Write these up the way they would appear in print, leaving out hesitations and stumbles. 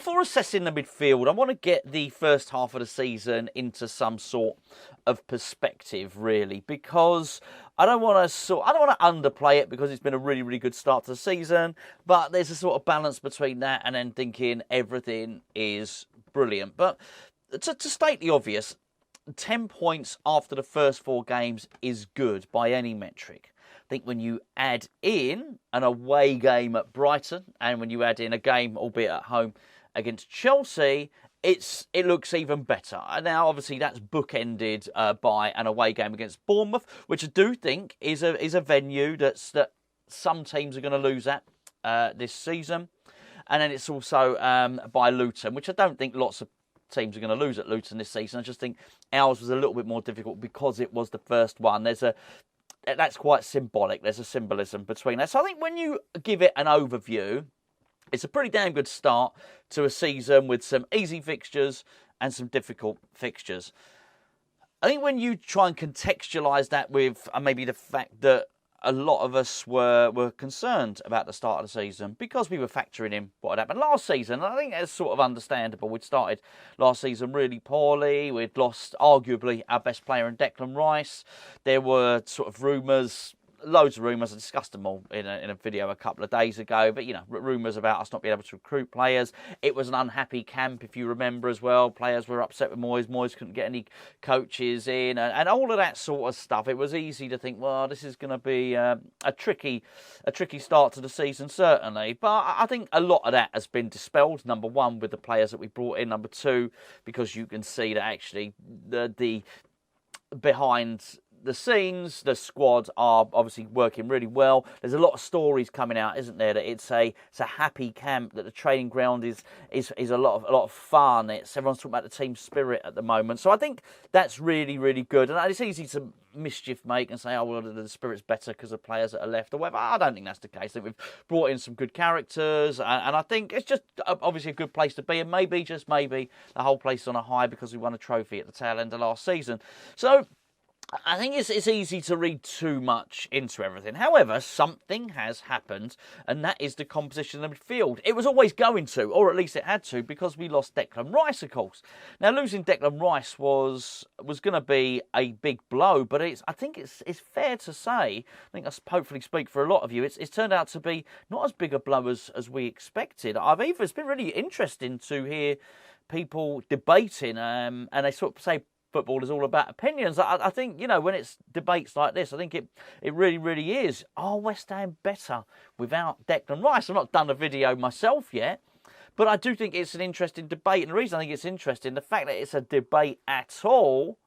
before assessing the midfield, I want to get the first half of the season into some sort of perspective, really, because I don't want to underplay it because it's been a really, really good start to the season. But there's a sort of balance between that and then thinking everything is brilliant. But to state the obvious, 10 points after the first 4 games is good by any metric. I think when you add in an away game at Brighton and when you add in a game, albeit at home, against Chelsea, it looks even better. Now, obviously, that's bookended by an away game against Bournemouth, which I do think is a venue that some teams are going to lose at this season. And then it's also by Luton, which I don't think lots of teams are going to lose at Luton this season. I just think ours was a little bit more difficult because it was the first one. That's quite symbolic. There's a symbolism between that. So I think when you give it an overview, it's a pretty damn good start to a season with some easy fixtures and some difficult fixtures. I think when you try and contextualise that with maybe the fact that a lot of us were concerned about the start of the season because we were factoring in what had happened last season. And I think that's sort of understandable. We'd started last season really poorly. We'd lost arguably our best player in Declan Rice. There were sort of loads of rumours. I discussed them all in a video a couple of days ago. But, rumours about us not being able to recruit players. It was an unhappy camp, if you remember as well. Players were upset with Moyes. Moyes couldn't get any coaches in. And all of that sort of stuff. It was easy to think, well, this is going to be a tricky start to the season, certainly. But I think a lot of that has been dispelled. Number one, with the players that we brought in. Number two, because you can see that actually the behind the scenes, the squad are obviously working really well. There's a lot of stories coming out, isn't there? That it's a happy camp. That the training ground is a lot of fun. Everyone's talking about the team spirit at the moment. So I think that's really, really good. And it's easy to mischief make and say, oh well, the spirit's better because of players that are left or whatever. I don't think that's the case. I think we've brought in some good characters, and I think it's just obviously a good place to be. And maybe, just maybe, the whole place is on a high because we won a trophy at the tail end of last season. So I think it's easy to read too much into everything. However, something has happened, and that is the composition of the midfield. It was always going to, or at least it had to, because we lost Declan Rice, of course. Now, losing Declan Rice was going to be a big blow, but I think it's fair to say, I think I hopefully speak for a lot of you, it's turned out to be not as big a blow as we expected. It's been really interesting to hear people debating, and they sort of say, football is all about opinions. I think, when it's debates like this, I think it really, really is. Are West Ham better without Declan Rice? I've not done a video myself yet, but I do think it's an interesting debate. And the reason I think it's interesting, the fact that it's a debate at all,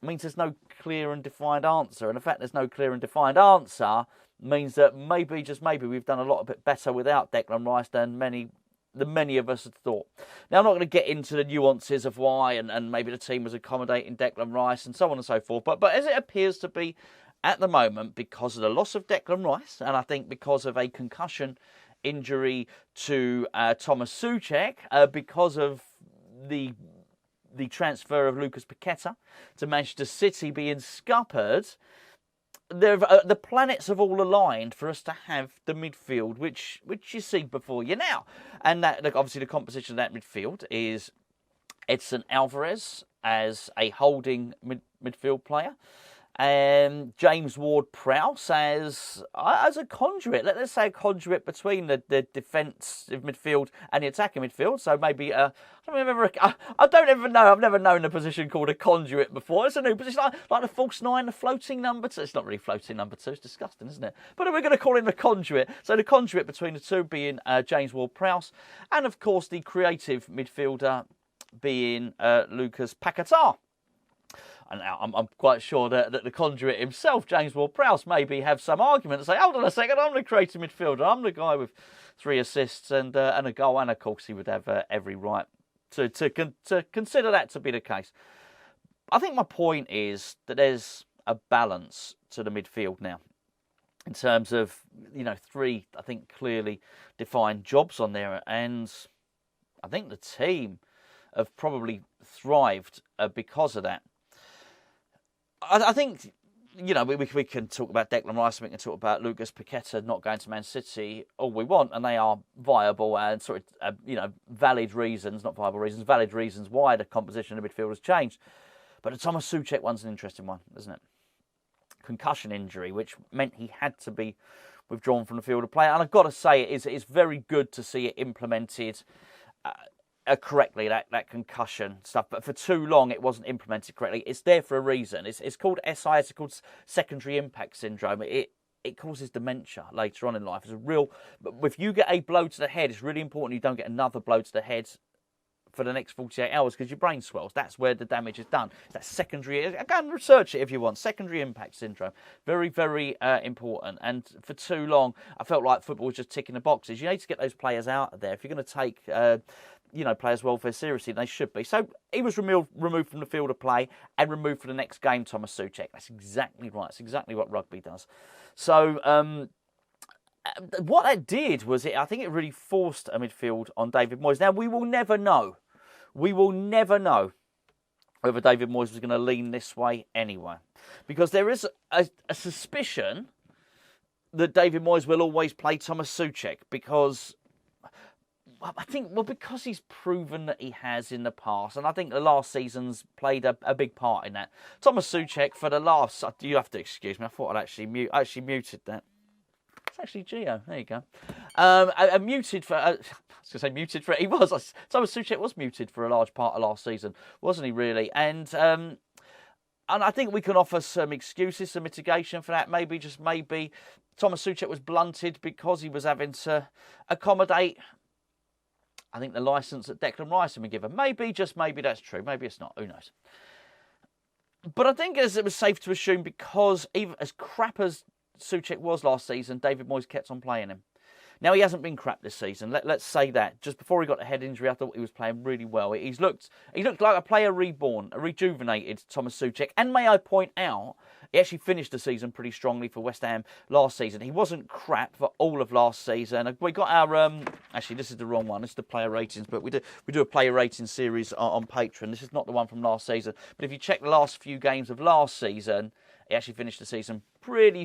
means there's no clear and defined answer. And the fact there's no clear and defined answer means that maybe, just maybe, we've done a lot bit better without Declan Rice than many of us had thought. Now, I'm not going to get into the nuances of why and maybe the team was accommodating Declan Rice and so on and so forth. But as it appears to be at the moment, because of the loss of Declan Rice, and I think because of a concussion injury to Tomas Soucek, because of the transfer of Lucas Paqueta to Manchester City being scuppered, the planets have all aligned for us to have the midfield, which you see before you now. And that, obviously, the composition of that midfield is Edson Alvarez as a holding midfield player, and James Ward Prowse as a conduit. Let's say a conduit between the defensive midfield and the attacking midfield. So maybe I don't ever know. I've never known a position called a conduit before. It's a new position, like the false nine, the floating number two. It's not really floating number two. It's disgusting, isn't it? But we're going to call him the conduit. So the conduit between the two being James Ward Prowse, and of course the creative midfielder being Lucas Paqueta. And now I'm quite sure that the conduit himself, James Ward Prowse, maybe have some argument and say, hold on a second, I'm the creative midfielder. I'm the guy with 3 assists and a goal. And of course, he would have every right to consider that to be the case. I think my point is that there's a balance to the midfield now. In terms of, 3, I think, clearly defined jobs on there. And I think the team have probably thrived because of that. I think we can talk about Declan Rice, we can talk about Lucas Paqueta not going to Man City all we want, and they are viable and valid reasons, not viable reasons, valid reasons why the composition of the midfield has changed. But the Tomas Soucek one's an interesting one, isn't it? Concussion injury, which meant he had to be withdrawn from the field of play. And I've got to say, it's very good to see it implemented correctly, that concussion stuff. But for too long, it wasn't implemented correctly. It's there for a reason. It's called SIS, it's called secondary impact syndrome. It causes dementia later on in life. It's a real... If you get a blow to the head, it's really important you don't get another blow to the head for the next 48 hours because your brain swells. That's where the damage is done. It's that secondary... Go and research it if you want. Secondary impact syndrome. Very, very important. And for too long, I felt like football was just ticking the boxes. You need to get those players out of there. If you're going to take... players' welfare seriously, they should be. So he was removed from the field of play and removed for the next game, Tomas Soucek. That's exactly right. That's exactly what rugby does. So what that did was, I think it really forced a midfield on David Moyes. Now, we will never know. We will never know whether David Moyes was going to lean this way anyway. Because there is a suspicion that David Moyes will always play Tomas Soucek because... I think, because he's proven that he has in the past, and I think the last season's played a big part in that. Tomas Soucek for the last... You have to excuse me, I thought I'd actually muted that. It's actually Gio, there you go. I muted for... I was going to say muted for... He was. Tomas Soucek was muted for a large part of last season, wasn't he really? And I think we can offer some excuses, some mitigation for that. Maybe, just maybe, Tomas Soucek was blunted because he was having to accommodate... I think the licence that Declan Rice had been given. Maybe, just maybe that's true. Maybe it's not. Who knows? But I think it was safe to assume, because even as crap as Soucek was last season, David Moyes kept on playing him. Now, he hasn't been crap this season. Let's say that. Just before he got a head injury, I thought he was playing really well. He looked like a player reborn, a rejuvenated Tomas Soucek. And may I point out, he actually finished the season pretty strongly for West Ham last season. He wasn't crap for all of last season. We got our... actually, this is the wrong one. This is the player ratings, but we do a player rating series on Patreon. This is not the one from last season. But if you check the last few games of last season, he actually finished the season pretty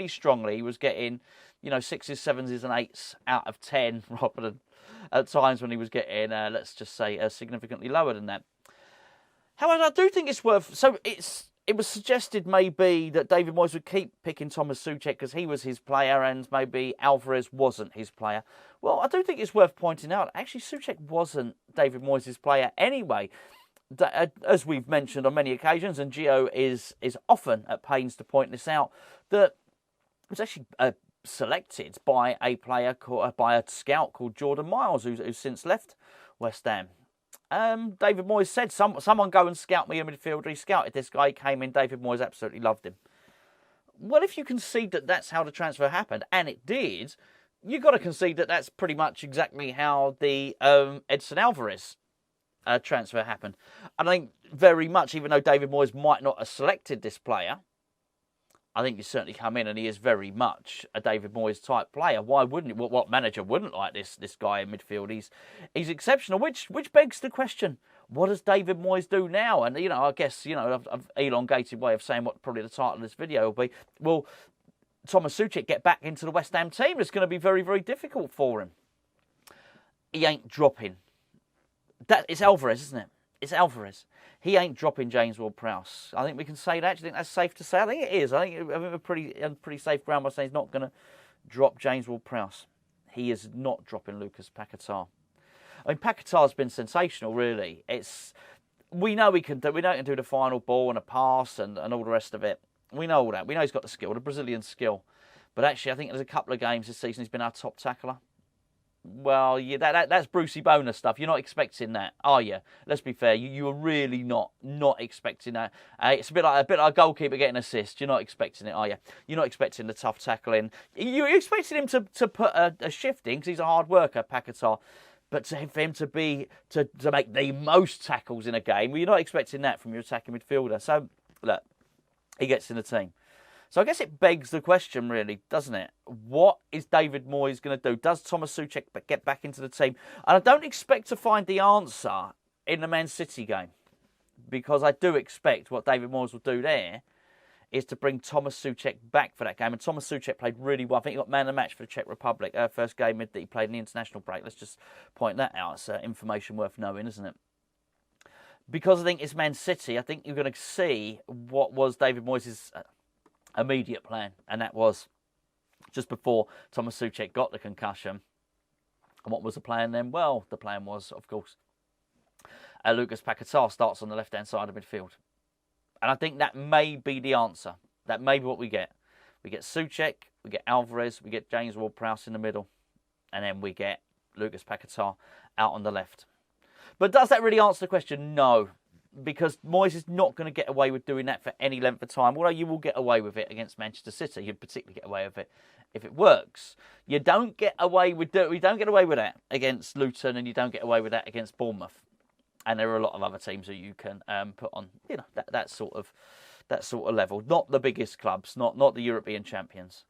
strongly. He was getting, 6s, 7s and 8s out of 10, rather than at times when he was getting, let's just say, significantly lower than that. However, I do think it's worth... So it was suggested maybe that David Moyes would keep picking Tomas Soucek because he was his player and maybe Alvarez wasn't his player. Well, I do think it's worth pointing out, actually, Soucek wasn't David Moyes' player anyway. As we've mentioned on many occasions, and Gio is often at pains to point this out, that it was actually selected by a scout called Jordan Miles, who's since left West Ham. David Moyes said, someone go and scout me a midfielder. He scouted this guy, he came in, David Moyes absolutely loved him. Well, if you concede that that's how the transfer happened, and it did, you've got to concede that that's pretty much exactly how the Edson Alvarez transfer happened. And I think very much, even though David Moyes might not have selected this player, I think he's certainly come in and he is very much a David Moyes type player. Why wouldn't he? What manager wouldn't like this guy in midfield? He's exceptional, which begs the question, what does David Moyes do now? And, I guess, an elongated way of saying what probably the title of this video will be, will Tomas Soucek get back into the West Ham team? It's going to be very, very difficult for him. He ain't dropping. It's Alvarez, isn't it? It's Alvarez. He ain't dropping James Ward Prowse. I think we can say that. Do you think that's safe to say? I think it is. I think we're pretty safe ground by saying he's not going to drop James Ward Prowse. He is not dropping Lucas Paqueta. I mean, Paqueta's been sensational, really. We know he can do the final ball and a pass and all the rest of it. We know all that. We know he's got the skill, the Brazilian skill. But actually, I think there's a couple of games this season he's been our top tackler. Well, yeah, that's Brucey bonus stuff. You're not expecting that, are you? Let's be fair. You are really not expecting that. It's a bit like a goalkeeper getting an assist. You're not expecting it, are you? You're not expecting the tough tackling. You're expecting him to put a shift in because he's a hard worker, Paqueta. But for him to make the most tackles in a game, well, you're not expecting that from your attacking midfielder. So look, he gets in the team. So I guess it begs the question, really, doesn't it? What is David Moyes going to do? Does Tomas Soucek get back into the team? And I don't expect to find the answer in the Man City game, because I do expect what David Moyes will do there is to bring Tomas Soucek back for that game. And Tomas Soucek played really well. I think he got man of the match for the Czech Republic. First game that he played in the international break. Let's just point that out. It's information worth knowing, isn't it? Because I think it's Man City, I think you're going to see what was David Moyes' immediate plan. And that was just before Tomas Soucek got the concussion. And what was the plan then? Well, the plan was, of course, Lucas Paqueta starts on the left-hand side of midfield. And I think that may be the answer. That may be what we get. We get Soucek, we get Alvarez, we get James Ward Prowse in the middle, and then we get Lucas Paqueta out on the left. But does that really answer the question? No. Because Moyes is not going to get away with doing that for any length of time. Although you will get away with it against Manchester City. You'd particularly get away with it if it works. You don't get away with that against Luton, and you don't get away with that against Bournemouth. And there are a lot of other teams that you can put on, that sort of level. Not the biggest clubs, not the European champions.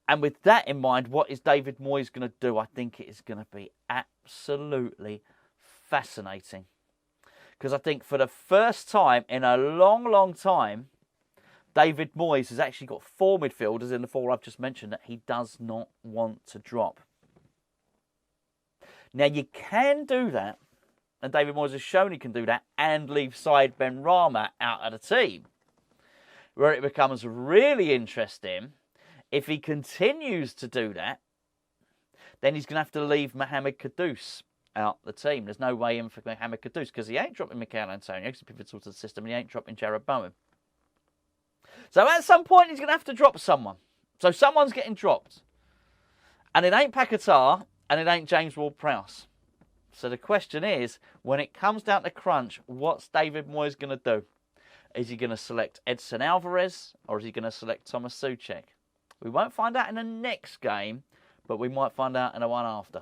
And with that in mind, what is David Moyes going to do? I think it is going to be absolutely fascinating. Because I think for the first time in a long, long time, David Moyes has actually got 4 midfielders in the 4 I've just mentioned that he does not want to drop. Now, you can do that. And David Moyes has shown he can do that and leave Said Benrahma out of the team. Where it becomes really interesting, if he continues to do that, then he's going to have to leave Mohammed Kudus out the team. There's no way in for Mohammed Kudus because he ain't dropping Mikel Antonio, he's pivotal to the system, and he ain't dropping Jared Bowen. So at some point, he's going to have to drop someone. So someone's getting dropped. And it ain't Paqueta, and it ain't James Ward Prowse. So the question is, when it comes down to crunch, what's David Moyes going to do? Is he going to select Edson Alvarez or is he going to select Tomas Soucek? We won't find out in the next game, but we might find out in the one after.